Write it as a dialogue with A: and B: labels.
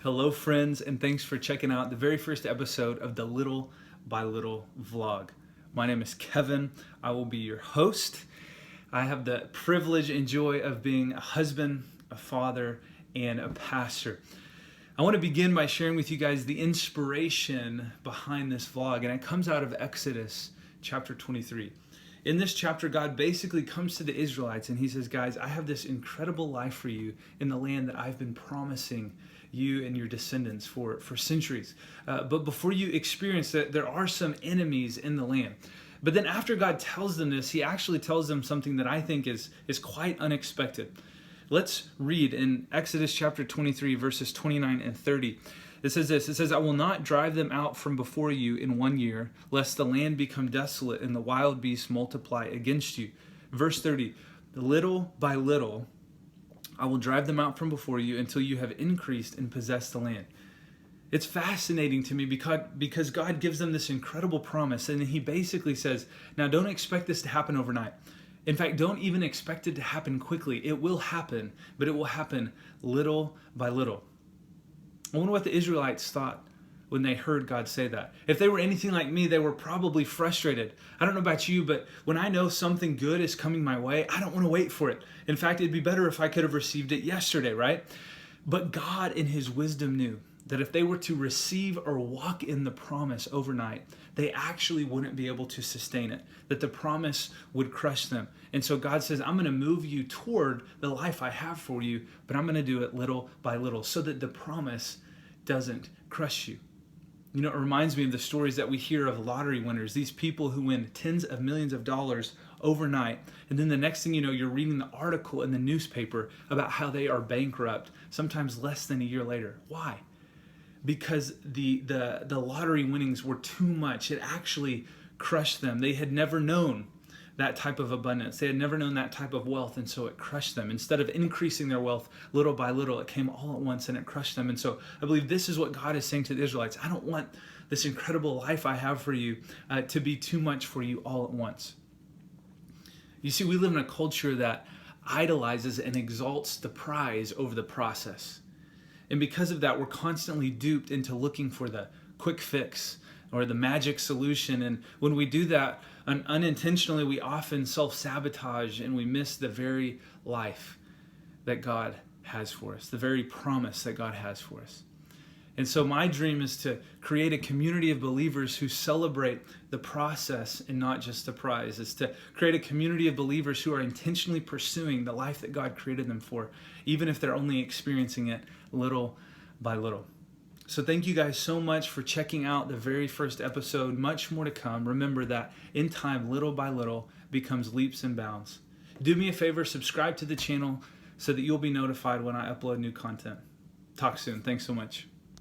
A: Hello, friends, and thanks for checking out the very first episode of the Little by Little vlog. My name is Kevin. I will be your host. I have the privilege and joy of being a husband, a father, and a pastor. I want to begin by sharing with you guys the inspiration behind this vlog, and it comes out of Exodus chapter 23. In this chapter, God basically comes to the Israelites and he says, guys, I have this incredible life for you in the land that I've been promising you and your descendants for centuries. But before you experience that, there are some enemies in the land. But then after God tells them this, he actually tells them something that I think is quite unexpected. Let's read in Exodus chapter 23, verses 29 and 30. It says this, it says, I will not drive them out from before you in 1 year, lest the land become desolate and the wild beasts multiply against you. Verse 30, little by little, I will drive them out from before you until you have increased and possessed the land. It's fascinating to me because God gives them this incredible promise, and he basically says, now don't expect this to happen overnight. In fact, don't even expect it to happen quickly. It will happen, but it will happen little by little. I wonder what the Israelites thought when they heard God say that. If they were anything like me, they were probably frustrated. I don't know about you, but when I know something good is coming my way, I don't want to wait for it. In fact, it'd be better if I could have received it yesterday, right? But God in his wisdom knew that if they were to receive or walk in the promise overnight, they actually wouldn't be able to sustain it, that the promise would crush them. And so God says, I'm going to move you toward the life I have for you, but I'm going to do it little by little so that the promise doesn't crush you. You know, it reminds me of the stories that we hear of lottery winners, these people who win tens of millions of dollars overnight, and then the next thing you know, you're reading the article in the newspaper about how they are bankrupt, sometimes less than a year later. Why? Because the lottery winnings were too much. It actually crushed them. They had never known that type of abundance. They had never known that type of wealth, and so it crushed them. Instead of increasing their wealth little by little, it came all at once and it crushed them. And so I believe this is what God is saying to the Israelites. I don't want this incredible life I have for you to be too much for you all at once. You see, we live in a culture that idolizes and exalts the prize over the process. And because of that, we're constantly duped into looking for the quick fix or the magic solution. And when we do that, unintentionally, we often self-sabotage and we miss the very life that God has for us, the very promise that God has for us. And so my dream is to create a community of believers who celebrate the process and not just the prize. It's to create a community of believers who are intentionally pursuing the life that God created them for, even if they're only experiencing it little by little. So thank you guys so much for checking out the very first episode. Much more to come. Remember that in time, little by little, becomes leaps and bounds. Do me a favor, subscribe to the channel so that you'll be notified when I upload new content. Talk soon. Thanks so much.